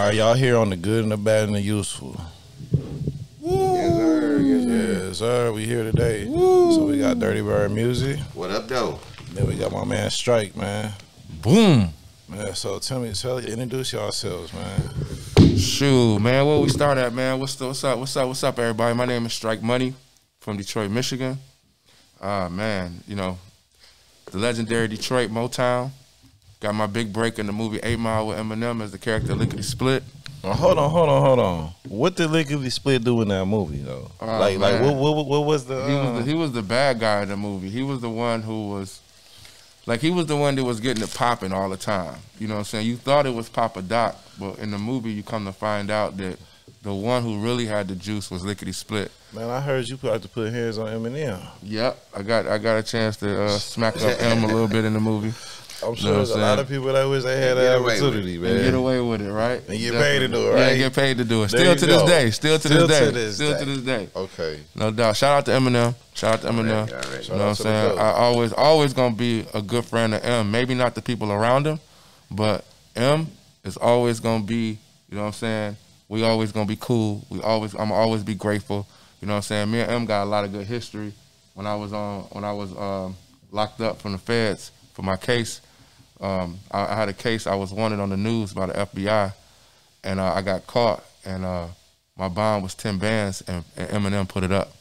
right, y'all here on the good and the bad and the useful. Woo. Yes, sir. Yes, sir. We here today. Woo. So we got Dirty Bird Music. What up, though? Then we got my man Strike, man. Boom. Man, so introduce yourselves, man. Shoot, man, where we start at, man? What's up, everybody? My name is Strike Money from Detroit, Michigan. Man, you know, the legendary Detroit Motown. Got my big break in the movie 8 Mile with Eminem as the character Lickety Split. Oh, hold on. What did Lickety Split do in that movie, though? Like what was the? He was the bad guy in the movie. He was the one who was, like, he was the one that was getting it popping all the time. You know what I'm saying? You thought it was Papa Doc, but in the movie you come to find out that the one who really had the juice was Lickety Split. Man, I heard you had to put hands on Eminem. Yep, I got a chance to smack up M a little bit in the movie. I'm sure there's a lot of people that wish they had that opportunity, man. And get away with it, right? And get paid to do it, right? Yeah, get paid to do it. Still to this day. Okay. No doubt. Shout out to Eminem. You know what I'm saying? I always gonna be a good friend of M. Maybe not the people around him, but M is always gonna be, you know what I'm saying? We always gonna be cool. I'm always be grateful. You know what I'm saying? Me and M got a lot of good history. When I was locked up from the feds for my case, I had a case. I was wanted on the news by the FBI, and I got caught. And my bond was 10 bands, and Eminem put it up.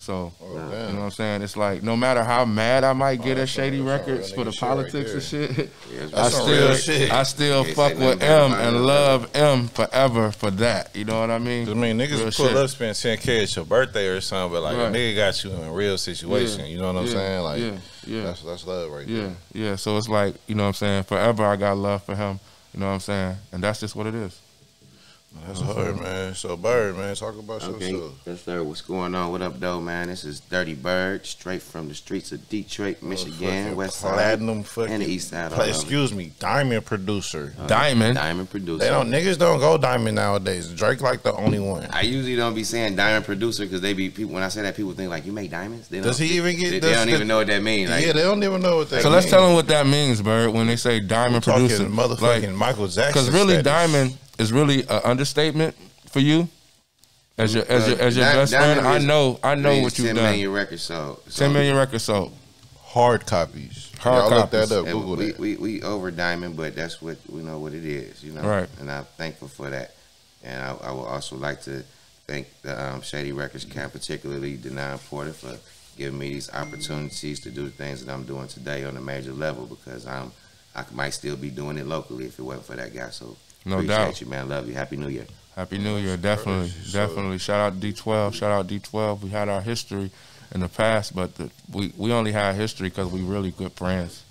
So, you know what I'm saying? It's like, no matter how mad I might get at Shady Records for the politics and shit, I still fuck with M and love M forever for that. You know what I mean? I mean, niggas pull up, spend 10K at your birthday or something, but like a nigga got you in a real situation. You know what I'm saying? Like, that's love right there. Yeah. So it's like, you know what I'm saying? Forever I got love for him. You know what I'm saying? And that's just what it is. That's hard, man. So, Bird, man, talk about yourself. Yes, sir. What's going on? What up, though, man? This is Dirty Bird, straight from the streets of Detroit, Michigan, West Side, Platinum and the East Side. Excuse me, Diamond producer. Diamond producer. Niggas don't go Diamond nowadays. Drake like the only one. I usually don't be saying Diamond producer because they be people. When I say that, people think like, you make diamonds. Does he even get? They don't even know what that means. Like, yeah, they don't even know what that means. So let's tell them what that means, Bird. When they say Diamond producer, motherfucking like, Michael Jackson. Because really, Diamond is really an understatement for you, as your best friend. I know what you've done. 10 million records sold. 10 million records sold. Hard copies. Y'all look that up. Google that. We over Diamond, but that's what we know what it is. You know, right? And I'm thankful for that. And I would also like to thank the Shady Records camp, particularly Denon Porter, for giving me these opportunities to do the things that I'm doing today on a major level, because I might still be doing it locally if it wasn't for that guy. So no doubt. Appreciate you, man. Love you. Happy New Year. Happy New Year, definitely. Shout out D12. We had our history in the past, but we only had history because we really good friends.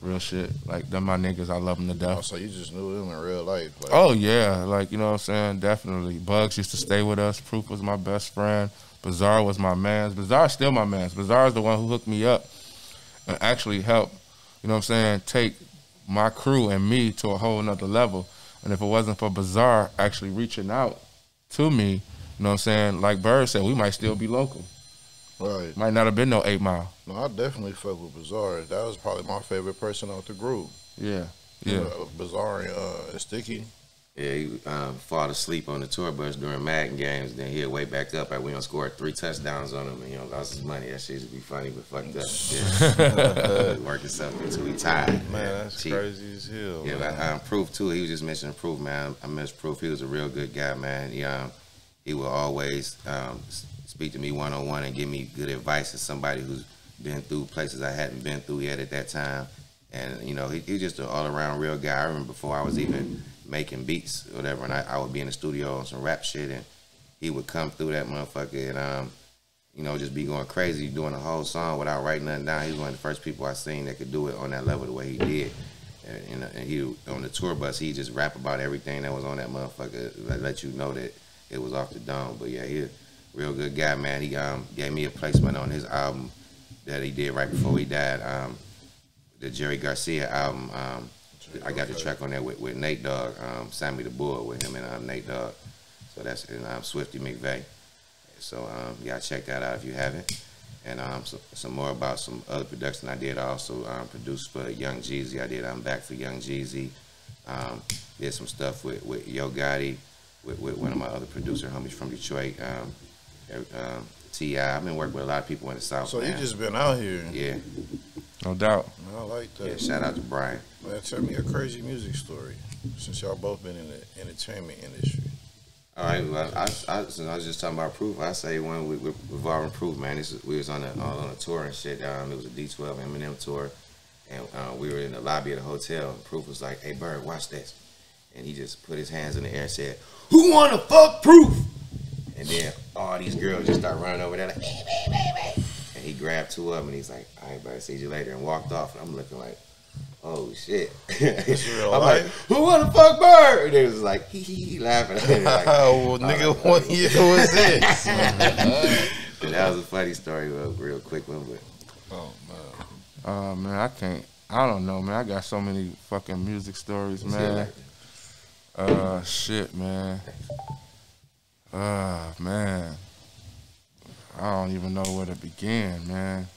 Real shit. Like, them my niggas, I love them to death. Oh, so you just knew them in real life? Like. Oh, yeah. Like, you know what I'm saying? Definitely. Bugs used to stay with us. Proof was my best friend. Bizarre was my man. Bizarre's still my man. Bizarre's the one who hooked me up and actually helped, you know what I'm saying, take my crew and me to a whole nother level. And if it wasn't for Bizarre actually reaching out to me, you know what I'm saying, like Bird said, we might still be local. Right. Might not have been no 8 Mile. No, I definitely fuck with Bizarre. That was probably my favorite person out the group. Yeah. Bizarre and Sticky. Yeah, he fall asleep on the tour bus during Madden games, then he'll wake back up and we done scored 3 touchdowns on him and lost his money. That shit used to be funny, but fucked up. Yeah. Work himself until he tired. Man, that's crazy as hell. Yeah, but Proof too, he was just mentioning Proof, man. I miss Proof. He was a real good guy, man. He would always speak to me one-on-one and give me good advice as somebody who's been through places I hadn't been through yet at that time. And, he's just an all-around real guy. I remember before I was even making beats or whatever, and I would be in the studio on some rap shit, and he would come through that motherfucker and just be going crazy doing a whole song without writing nothing down. He was one of the first people I seen that could do it on that level the way he did. And he, on the tour bus, he just rap about everything that was on that motherfucker, let you know that it was off the dome. But yeah, he a real good guy, man. He gave me a placement on his album that he did right before he died, the Jerry Garcia album. I got the track on there with Nate Dogg, Sammy the Bull with him and Nate Dogg. So that's Swifty McVeigh. So y'all check that out if you haven't. And some more about some other production I did. I also produced for Young Jeezy. I did I'm Back for Young Jeezy. Did some stuff with Yo Gotti, with one of my other producer homies from Detroit, T.I. I've been working with a lot of people in the South. So man. you just been out here. Yeah. No doubt. I like that. Yeah, shout out to Brian. Man, tell me a crazy music story, since y'all both been in the entertainment industry. All right, well, I was just talking about Proof. I say one revolving Proof, man. We was on a tour and shit. It was a D12 Eminem tour, and we were in the lobby of the hotel. And Proof was like, "Hey, Bird, watch this," and he just put his hands in the air and said, "Who wanna fuck Proof?" And then all these girls just start running over there like, "Hey." And he grabbed two of them and he's like, "All right, bud, see you later," and walked off. And I'm looking like, oh shit. I'm like, who wanna fuck Bird? And they was like, he laughing at me. Like, well, nigga, what year was this? And that was a funny story, a real quick one, but. Oh man, I don't know, man. I got so many fucking music stories, man. Shit, man. Man. I don't even know where to begin, man.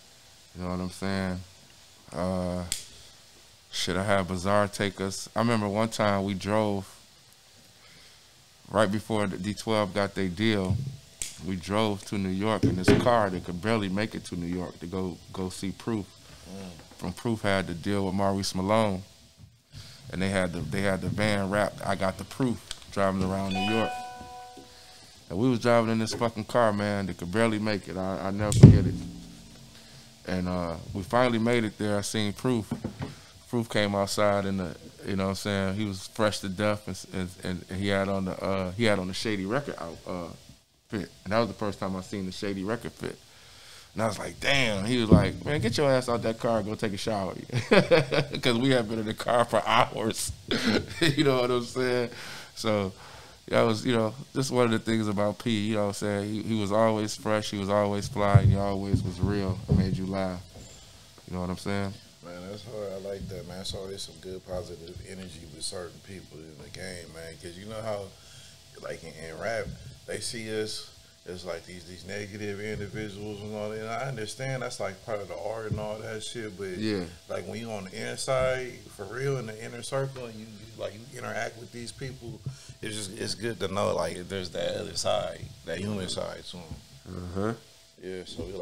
You know what I'm saying? Shit, I had Bazaar take us. I remember one time we drove right before the D12 got their deal. We drove to New York in this car that could barely make it to New York to go see Proof. From Proof had to deal with Maurice Malone, and they had the van wrapped. I got the Proof driving around New York, and we was driving in this fucking car, man, that could barely make it. I never forget it. And we finally made it there. I seen Proof. Proof came outside in the, you know what I'm saying, he was fresh to death, and he had on the Shady Record fit. And that was the first time I seen the Shady Record fit. And I was like, damn. He was like, man, get your ass out that car and go take a shower. Because we had been in the car for hours. You know what I'm saying? So that was, you know, just one of the things about P, you know what I'm saying? He was always fresh, he was always fly, and he always was real. It made you laugh. You know what I'm saying? Man, that's hard. I like that, man. It's always some good positive energy with certain people in the game, man. Because you know how, like in rap, they see us as like these negative individuals and all that. And I understand that's like part of the art and all that shit. But yeah, like when you on the inside, for real, in the inner circle, and you interact with these people, it's good to know like there's that other side, that human side to them. Yeah, so we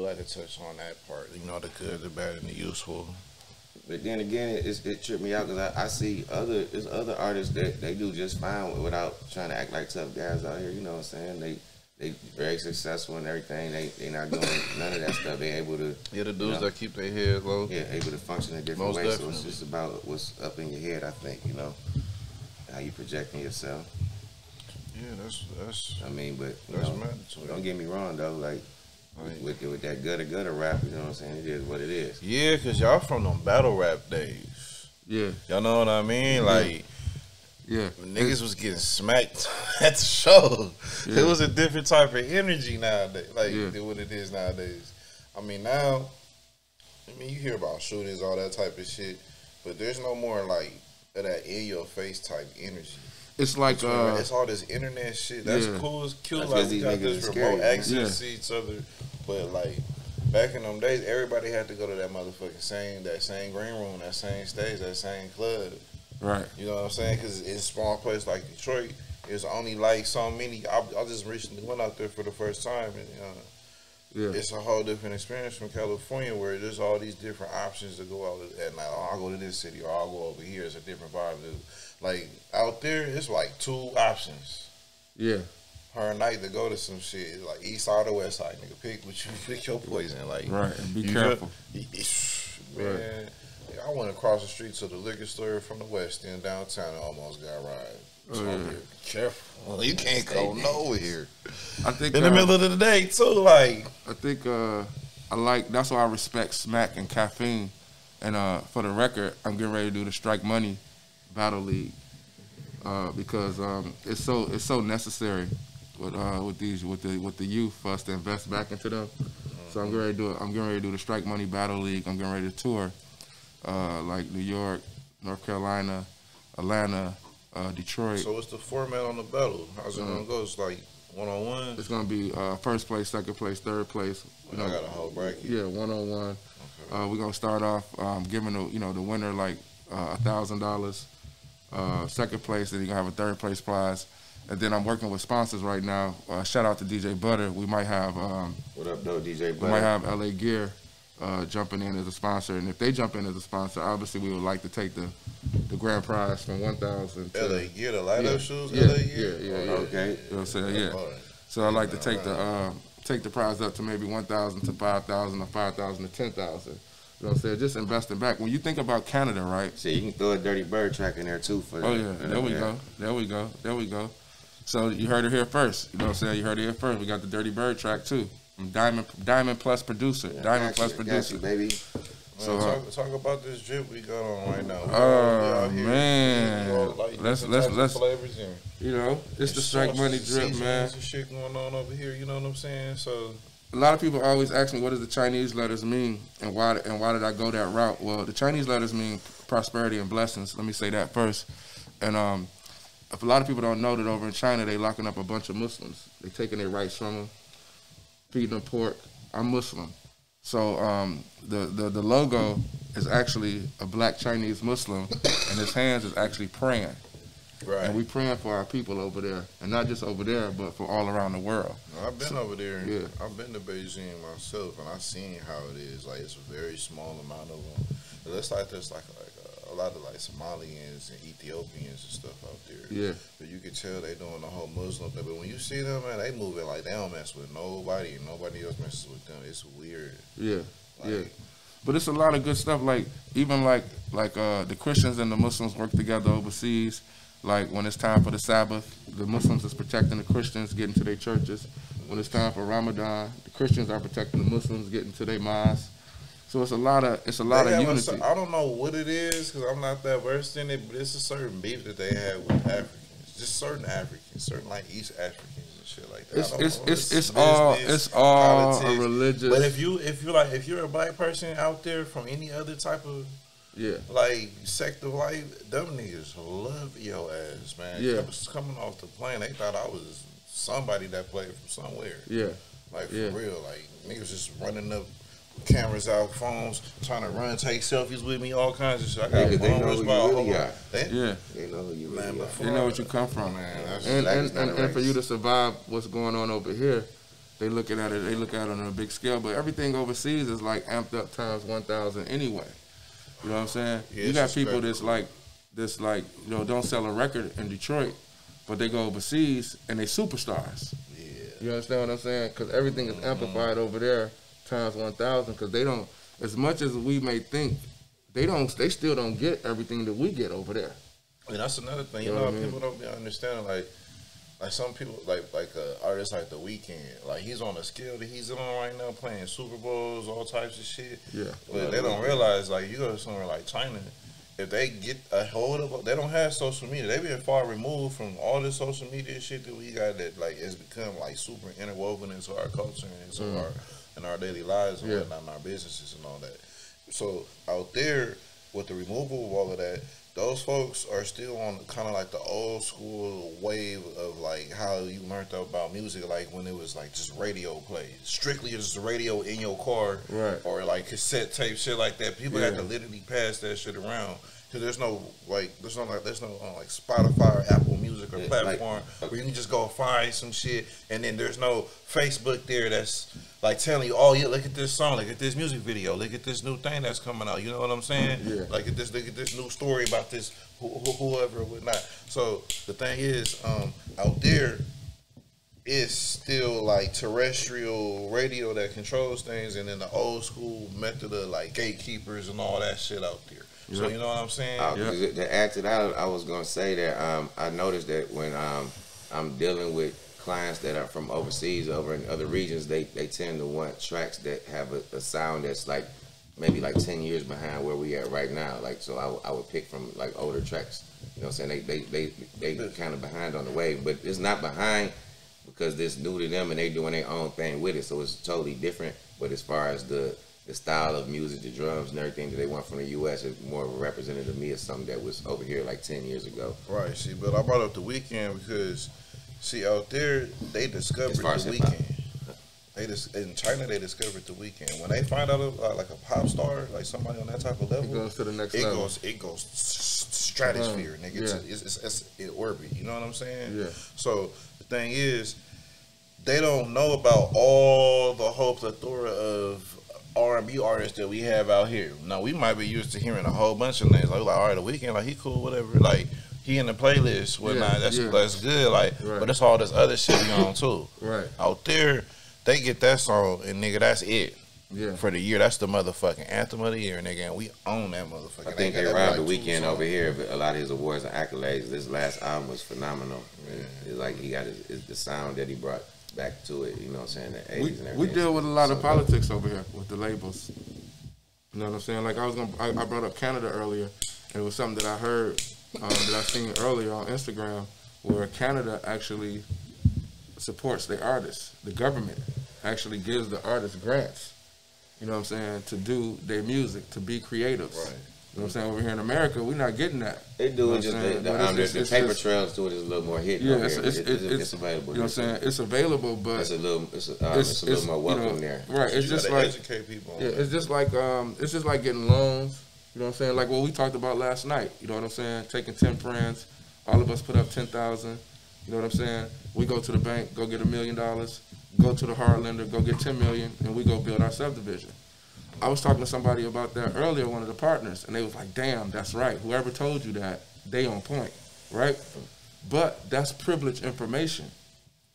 like to touch on that part, you know, the good, the bad, and the useful. But then again, it tripped me out because I see there's other artists that they do just fine without trying to act like tough guys out here. You know what I'm saying? They very successful and everything. They not doing none of that stuff. They able to. Yeah, the dudes that keep their head low. Yeah, able to function in different ways. Definitely. So it's just about what's up in your head. I think, you know, how you projecting yourself. Yeah, that's. I mean, but that's mandatory. Don't get me wrong though, like. With that gutter rap, you know what I'm saying? It is what it is. Yeah, because y'all from them battle rap days. Yeah. Y'all know what I mean? Like, yeah. Niggas was getting smacked at the show. Yeah. It was a different type of energy nowadays, than what it is nowadays. I mean, now, you hear about shootings, all that type of shit, but there's no more, like, of that in-your-face type energy. It's like it's all this internet shit. That's cool. It's cute. Like we got this remote access to each other. But like back in them days, everybody had to go to that motherfucking same green room, that same stage, that same club. Right. You know what I'm saying? Because in a small place like Detroit, there's only like so many. I just recently went out there for the first time, and it's a whole different experience from California, where there's all these different options to go out at night. Oh, I'll go to this city, or I'll go over here. It's a different vibe. Like out there, it's like two options. Yeah. Per night to go to some shit, like east side or west side, nigga. Pick your poison. Like right, and be careful. Man, I went across the street to the liquor store from the West End downtown and almost got robbed. So be careful. You can't go nowhere. I think in the middle of the day too. Like I think that's why I respect Smack and Caffeine. And for the record, I'm getting ready to do the Strike Money Battle League because it's so necessary with the youth for us to invest back into them. So I'm getting ready to do the Strike Money Battle League. I'm getting ready to tour like New York, North Carolina, Atlanta, Detroit. So what's the format on the battle? How's it gonna go? It's like 1-on-1. It's gonna be first place, second place, third place. I got a whole bracket. Yeah, 1-on-1. Okay. We're gonna start off giving the winner like $1,000. Second place, then you're gonna have a third place prize. And then I'm working with sponsors right now. Shout out to DJ Butter. We might have what up, though, DJ Butter? We might have LA Gear jumping in as a sponsor, and if they jump in as a sponsor, obviously we would like to take the grand prize from 1,000 to LA Gear, the light up shoes. Yeah, LA Gear. Yeah. Okay. You know what I'm saying? Yeah. So I'd like to take the prize up to maybe 1,000 to 5,000 or 5,000 to 10,000. You know what I'm saying? Just investing back. When you think about Canada, right? See, you can throw a Dirty Bird track in there too for. Oh yeah, there we go. So you heard it here first. You know what I'm saying? You heard it here first. We got the Dirty Bird track too. From Diamond Plus producer. Yeah, Diamond Plus producer, you, baby. So talk about this drip we got on right now. Oh man, let's flavors in. You know, it's the Strike Money drip, man. Some shit going on over here. You know what I'm saying? So. A lot of people always ask me, what does the Chinese letters mean, and why did I go that route? Well, the Chinese letters mean prosperity and blessings. Let me say that first. And if a lot of people don't know that over in China, they locking up a bunch of Muslims. They taking their rights from them, feeding them pork. I'm Muslim. So the logo is actually a black Chinese Muslim, and his hands is actually praying. Right. And we praying for our people over there, and not just over there, but for all around the world. I've been over there. Yeah. I've been to Beijing myself, and I've seen how it is. Like, it's a very small amount of them. It looks like there's like a lot of like Somalians and Ethiopians and stuff out there. Yeah. But you can tell they doing the whole Muslim thing. But when you see them, man, they moving like they don't mess with nobody, and nobody else messes with them. It's weird. Yeah. Yeah. But it's a lot of good stuff. Like even like the Christians and the Muslims work together overseas. Like when it's time for the Sabbath, the Muslims is protecting the Christians getting to their churches. When it's time for Ramadan, the Christians are protecting the Muslims getting to their mosques. So it's a lot of unity. I don't know what it is because I'm not that versed in it, but it's a certain beef that they have with Africans. Just certain Africans, certain like East Africans and shit like that. It's all politics. A religious. But if you're a black person out there from any other type of like sect of life, them niggas love your ass, man. Yeah. I was coming off the plane, they thought I was somebody that played from somewhere. Yeah. Like for real, like niggas just running up, cameras out, phones, trying to run, take selfies with me, all kinds of shit. I got they know who you really are. They know who you really are. They know what you come from, man. And for you to survive what's going on over here, they look at it. They look at it on a big scale, but everything overseas is like amped up times 1,000 anyway. You know what I'm saying? Yeah, you got people that's like, you know, don't sell a record in Detroit, but they go overseas and they superstars. Yeah. You understand what I'm saying? Because everything is amplified over there times 1,000. Because they don't, as much as we may think, they still don't get everything that we get over there. And that's another thing. You know, people don't be understanding. Like some people, like artists like The Weeknd, like he's on a scale that he's on right now, playing Super Bowls, all types of shit. Yeah. But they don't realize, like, you go to somewhere like China, if they get a hold of, they don't have social media. They been far removed from all this social media shit that we got that like has become like super interwoven into our culture and into our daily lives and whatnot, and our businesses and all that. So out there, with the removal of all of that, those folks are still on kind of like the old school wave of like how you learned about music, like when it was like just radio plays, strictly just the radio in your car, right? Or like cassette tape, shit like that. People had to literally pass that shit around because there's no Spotify or Apple Music or platform where you can just go find some shit, and then there's no Facebook there that's like telling you, oh yeah, look at this song, look at this music video, look at this new thing that's coming out. You know what I'm saying? Yeah. Look at this new story about this whoever or whatnot. So the thing is, out there, it's still like terrestrial radio that controls things, and then the old school method of like gatekeepers and all that shit out there. Yep. So you know what I'm saying? To add to that, I was gonna say that I noticed that when I'm dealing with clients that are from overseas, over in other regions, they tend to want tracks that have a sound that's like maybe like 10 years behind where we at right now. Like, so I would pick from like older tracks. You know what I'm saying? They kind of behind on the wave, but it's not behind because it's new to them and they doing their own thing with it. So it's totally different. But as far as the style of music, the drums and everything that they want from the U.S. is more of a representative of me as something that was over here like 10 years ago. Right. See, but I brought up The Weeknd because, see, out there, they discovered The Weeknd. in China they discovered the weekend. When they find out like a pop star, like somebody on that type of level, it goes to the next level. It goes stratosphere, nigga. Yeah. It's in orbit. You know what I'm saying? Yeah. So the thing is, they don't know about all the whole plethora of R&B artists that we have out here. Now we might be used to hearing a whole bunch of names. Like, all right, the weekend, like he cool, whatever. Like he in the playlist, whatnot. That's good. Like, but it's all this other shit we on too. Right. Out there, they get that song and nigga, that's it. Yeah. For the year, that's the motherfucking anthem of the year, nigga, and we own that motherfucker. I think they robbed the weekend over here of a lot of his awards and accolades. This last album was phenomenal. Yeah. It's like he got the sound that he brought back to it, you know what I'm saying, the 80s and everything. We deal with a lot of politics over here with the labels. You know what I'm saying? Like I brought up Canada earlier, and it was something that I heard that I seen earlier on Instagram, where Canada actually supports the artists. The government actually gives the artists grants, you know what I'm saying, to do their music, to be creatives. Right. You know what I'm saying? Over here in America, we're not getting that. They do it just the paper trails do it is a little more hidden. Yeah, it's available. You know what I'm saying? It's available, but it's a little more welcome there. Right. It's just like educate people. Yeah, it's just like getting loans. You know what I'm saying? Like what we talked about last night. You know what I'm saying? Taking 10 friends, all of us put up 10,000. You know what I'm saying? We go to the bank, go get $1 million, go to the hard lender, go get 10 million, and we go build our subdivision. I was talking to somebody about that earlier, one of the partners, and they was like, damn, that's right. Whoever told you that, they on point, right? But that's privileged information.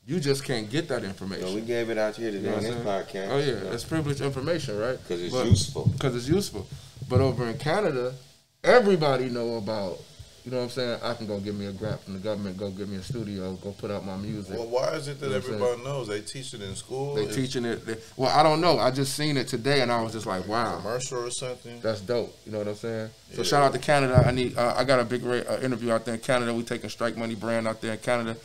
You just can't get that information. So we gave it out here today on this podcast. Oh, yeah, that's privileged information, right? Because it's useful. Because it's useful. But over in Canada, everybody know about, you know what I'm saying, I can go get me a grant from the government, go get me a studio, go put out my music. Well, why is it that everybody knows? They teach it in school? They teaching it. Well, I don't know. I just seen it today, and I was just like, wow. Commercial or something? That's dope. You know what I'm saying? So shout out to Canada. I got a big interview out there in Canada. We taking Strike Money brand out there in Canada.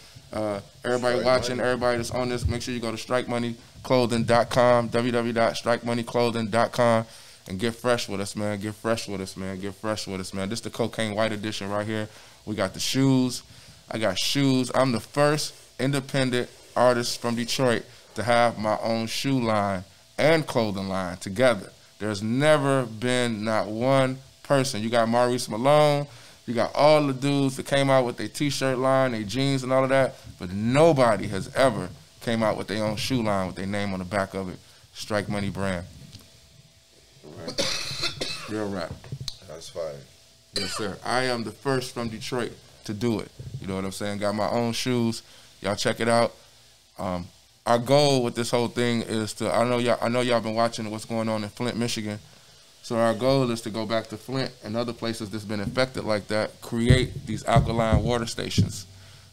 Everybody watching, everybody that's on this, make sure you go to strikemoneyclothing.com, www.strikemoneyclothing.com. And get fresh with us, man. Get fresh with us, man. Get fresh with us, man. This is the Cocaine White edition right here. We got the shoes. I got shoes. I'm the first independent artist from Detroit to have my own shoe line and clothing line together. There's never been not one person. You got Maurice Malone. You got all the dudes that came out with their T-shirt line, their jeans and all of that. But nobody has ever came out with their own shoe line with their name on the back of it. Strike Money brand. Real rap. That's fire. Yes, sir. I am the first from Detroit to do it. You know what I'm saying? Got my own shoes. Y'all check it out. Our goal with this whole thing is to, I know y'all been watching what's going on in Flint, Michigan. So our goal is to go back to Flint and other places that's been infected like that, create these alkaline water stations.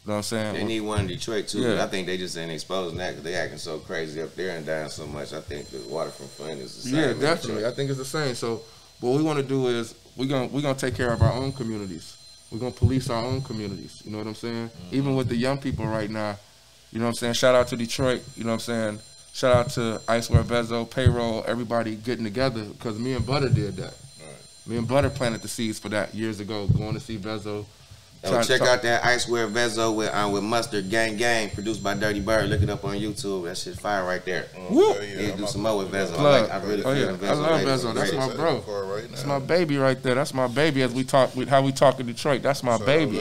You know what I'm saying? They need one in Detroit, too. Yeah. But I think they just ain't exposing that because they acting so crazy up there and dying so much. I think the water from Flint is the same. Yeah, definitely. I think it's the same. So what we want to do is we're gonna take care of our own communities. We're going to police our own communities. You know what I'm saying? Mm-hmm. Even with the young people right now, you know what I'm saying? Shout out to Detroit. You know what I'm saying? Shout out to Icewear, Bezo, Payroll, everybody getting together because me and Butter did that. Right. Me and Butter planted the seeds for that years ago, going to see Bezo. Check out that Icewear Vezo with Mustard Gang Gang, produced by Dirty Bird. Look it up on YouTube. That shit's fire right there. Yeah, do some more with Vezo. I really feel Vezo. I love Vezo. That's my bro. That's my baby right there. That's my baby. As we talk, how we talk in Detroit. That's my baby.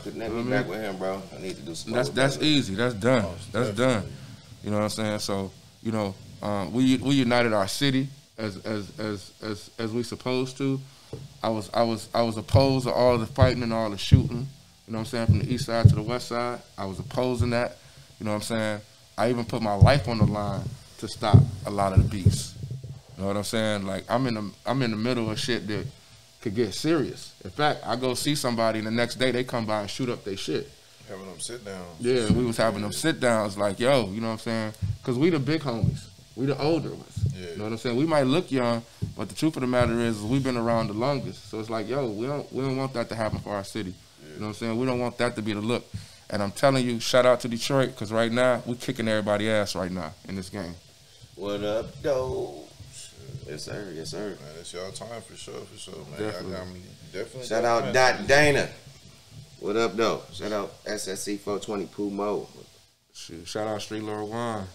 Connect me back with him, bro. I need to do some more. That's easy. That's done. That's done. You know what I'm saying? So you know, we united our city as we supposed to. I was opposed to all the fighting and all the shooting, you know what I'm saying, from the east side to the west side. I was opposing that, you know what I'm saying. I even put my life on the line to stop a lot of the beefs. You know what I'm saying? Like I'm in the middle of shit that could get serious. In fact, I go see somebody and the next day they come by and shoot up their shit. Having them sit down. Yeah, we was having them sit downs like, yo, you know what I'm saying? Because we the big homies. We the older ones. Yeah. You know what I'm saying? We might look young, but the truth of the matter is we've been around the longest. So it's like, yo, we don't want that to happen for our city. Yeah. You know what I'm saying? We don't want that to be the look. And I'm telling you, shout out to Detroit, because right now, we kicking everybody's ass right now in this game. What up, though? Yes, sir. Yes, sir. Man, it's y'all time for sure, man. Definitely. Shout out Dot Dana. What up, though? Shout out SSC 420 Poo Mo. Shout out Street Lord Juan.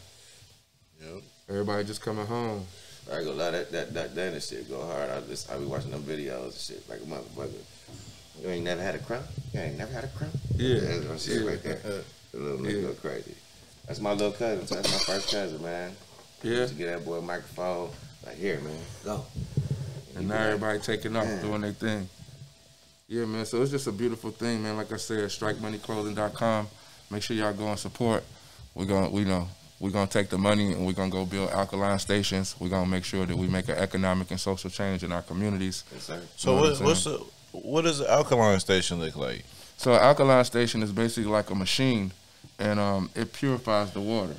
Yep. Everybody just coming home. I ain't gonna lie, that shit go hard. I be watching them videos and shit like a motherfucker. You ain't never had a crumb? You ain't never had a crumb? Yeah. That's some shit right there. The little nigga go crazy. That's my little cousin. So that's my first cousin, man. Yeah. Used to get that boy a microphone. Like, here, man, go. And now everybody taking off, doing their thing. Yeah, man. So it's just a beautiful thing, man. Like I said, strikemoneyclothing.com. Make sure y'all go and support. We're gonna take the money and we're gonna go build alkaline stations. We're gonna make sure that we make an economic and social change in our communities. Yes, sir. So what does the alkaline station look like? So an alkaline station is basically like a machine, and it purifies the water.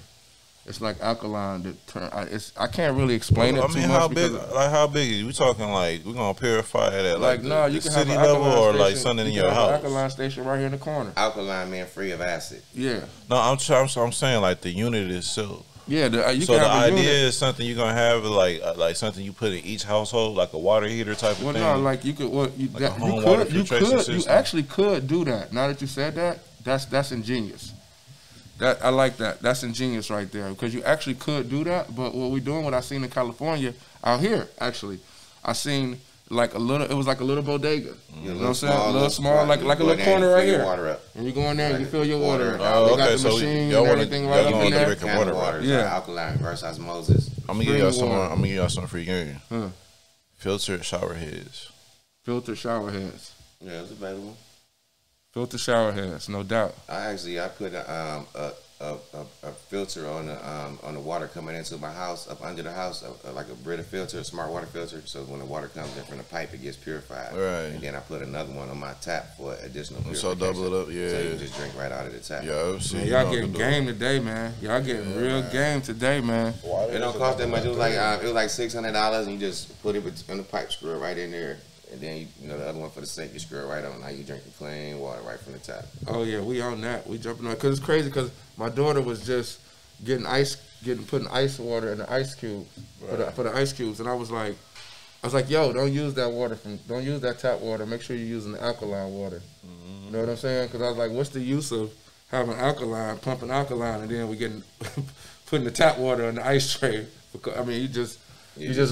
It's like alkaline. I can't really explain it too much. How big? How big is it? We talking like we're gonna purify it at like no, the you can city have level or station, like something in your have house? An alkaline station right here in the corner. Alkaline, man, free of acid. Yeah. No, I'm saying like the unit itself. Yeah. So the idea is something you're gonna have like something you put in each household, like a water heater type of thing. Well, no, like you could. Well, you actually could do that. Now that you said that, that's ingenious. I like that. That's ingenious right there because you actually could do that. But what we're doing, what I seen in California out here, actually, I seen like a little. It was like a little bodega. You know what I'm saying? A little small, like a little corner right here. And you go in there and you fill your water. Oh, they got the machine and everything right up in there. Water, yeah, alkaline, reverse osmosis. I'm gonna give y'all some free game. Filtered shower heads. Filtered shower heads. Yeah, it's available. Filter shower heads, no doubt. I put a filter on the water coming into my house, up under the house, like a Brita filter, a smart water filter. So when the water comes in from the pipe, it gets purified. Right. And then I put another one on my tap for additional purification. So double it up, yeah. So you can just drink right out of the tap. Yeah, see, y'all getting game today, man. Y'all getting real game today, man. It don't cost that much. It was like $600, and you just put it in the pipe, screw it right in there. And then, the other one for the sink, you screw it right on. Now you drinking clean water right from the tap. Oh, yeah, we on that. We jumping on it. Because it's crazy because my daughter was just putting ice water in the ice cube for the ice cubes. And I was like, yo, don't use that tap water. Make sure you're using the alkaline water. Mm-hmm. You know what I'm saying? Because I was like, what's the use of having pumping alkaline, and then we getting putting the tap water in the ice tray? Because, I mean, you just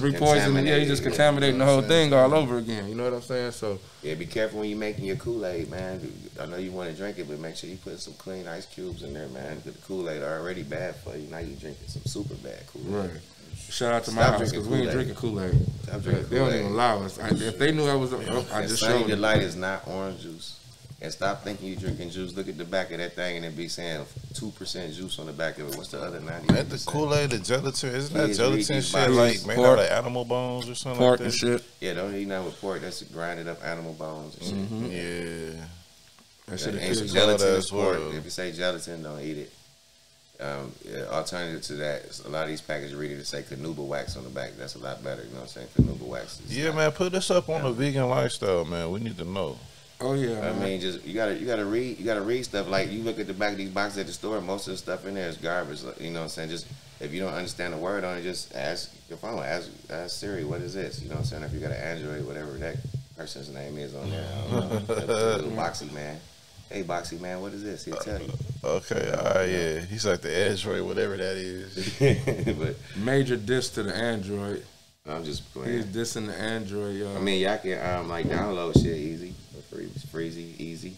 repoisoning, you just contaminating the whole thing all over again. You know what I'm saying? So yeah, be careful when you're making your Kool-Aid, man. I know you want to drink it, but make sure you put some clean ice cubes in there, man. Because the Kool-Aid are already bad for you. Now you're drinking some super bad Kool-Aid. Right. Shout out to my house because we ain't drinking Kool-Aid. They don't even allow us. If they knew I was, I just showed them. Your light is not orange juice. And stop thinking you're drinking juice. Look at the back of that thing and it be saying 2% juice on the back of it. What's the other 90%? Ain't the Kool-Aid, the gelatin, isn't that gelatin shit like made out of animal bones or something pork like that? And shit. Yeah, don't eat nothing with pork. That's grinded up animal bones and shit. Mm-hmm. Yeah. That shit is gelatin is pork. If you say gelatin, don't eat it. Alternative to that, a lot of these packages read it to say Canuba wax on the back. That's a lot better. You know what I'm saying? Canuba wax. Yeah, man, put this up on the vegan lifestyle, man. We need to know. Oh yeah, I mean, just you gotta read stuff. Like you look at the back of these boxes at the store, most of the stuff in there is garbage. You know what I'm saying? Just if you don't understand the word on it, just ask your phone, ask Siri, what is this? You know what I'm saying? If you got an Android, whatever that person's name is on there, I don't know. Little Boxy man. Hey Boxy man, what is this? He'll tell you. Okay, all right, yeah. He's like the Android, whatever that is. But major diss to the Android. I'm just playing. He's dissing the Android, yo. I mean, y'all can like download shit easy. Freezy, easy.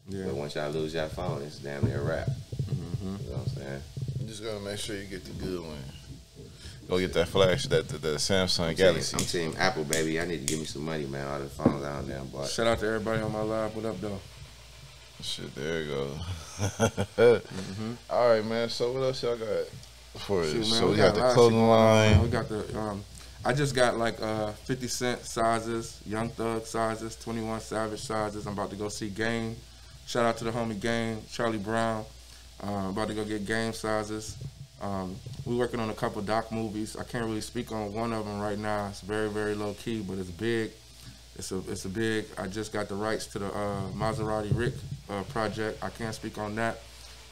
Yeah. But once y'all lose your phone, it's damn near a wrap. Mm-hmm. You know what I'm saying? You just gotta make sure you get the good one. Go get that flash, that Samsung Galaxy. I'm team Apple, baby. I need to give me some money, man. All the phones I don't damn bought. Shout out to everybody on my live. What up, though? Shit, there you go. Mm-hmm. All right, man. So what else y'all got for us? So we got the clothing line. We got the I just got like 50 Cent sizes, Young Thug sizes, 21 Savage sizes. I'm about to go see Game. Shout out to the homie Game, Charlie Brown. About to go get Game sizes. We're working on a couple doc movies. I can't really speak on one of them right now. It's very, very low key, but it's big. It's a big. I just got the rights to the Maserati Rick project. I can't speak on that.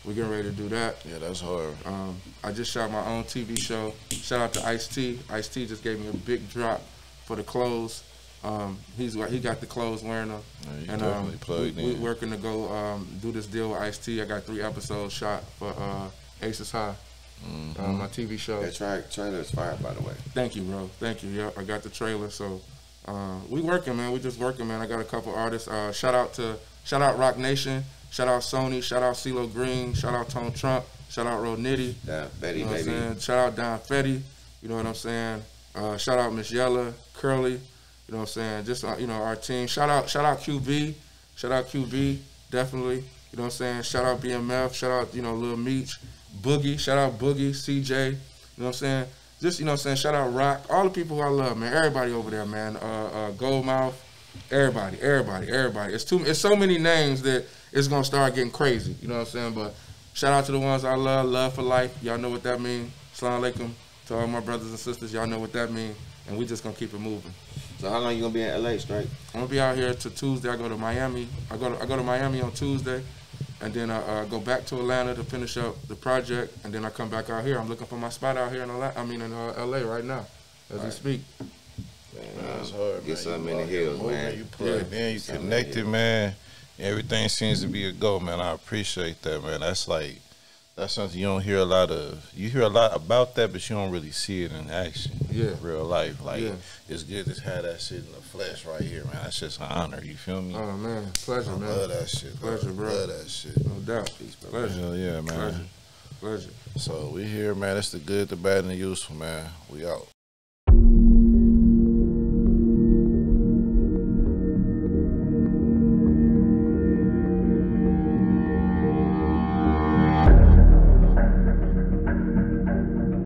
We're getting ready to do that. Yeah, that's hard. I just shot my own TV show. Shout out to Ice-T. Ice-T just gave me a big drop for the clothes. He got the clothes wearing them. Yeah, and we're working to go do this deal with Ice-T. I got 3 episodes shot for Aces High. my TV show. That trailer is fire, by the way. Thank you, bro. Thank you. Yep, I got the trailer. So we working, man. We just working, man. I got a couple artists. Shout out Rock Nation. Shout out Sony. Shout out CeeLo Green. Shout out Tone Trump. Shout out Ro Nitty. Don Fetty, you know baby. What I'm saying? Shout out Don Fetty. You know what I'm saying? Shout out Miss Yella, Curly. You know what I'm saying? Just our team. Shout out QB. Shout out QB. Definitely. You know what I'm saying? Shout out BMF. Shout out Lil Meech. Boogie. Shout out Boogie. CJ. You know what I'm saying? Just shout out Rock. All the people who I love, man. Everybody over there, man. Goldmouth. Everybody. It's so many names that it's gonna start getting crazy. You know what I'm saying? But shout out to the ones I love for life. Y'all know what that means. Assalamu alaikum to all my brothers and sisters. Y'all know what that means. And we just gonna keep it moving. So how long you gonna be in LA straight? I'm gonna be out here till Tuesday. I go to Miami. I go to Miami on Tuesday, and then I go back to Atlanta to finish up the project, and then I come back out here. I'm looking for my spot out here in LA right now as we speak. Man, that's hard, Get something in the hills, man. You plugged in, you connected, man. Everything seems to be a go, man. I appreciate that, man. That's something you don't hear a lot of. You hear a lot about that, but you don't really see it in action. Yeah. In real life. It's good to have that shit in the flesh right here, man. That's just an honor, you feel me? Oh, man. Pleasure, man. I love that shit, Pleasure, bro. Love that shit. No doubt. Pleasure. Hell yeah, man. Pleasure. So we here, man. It's the good, the bad, and the useful, man. We out.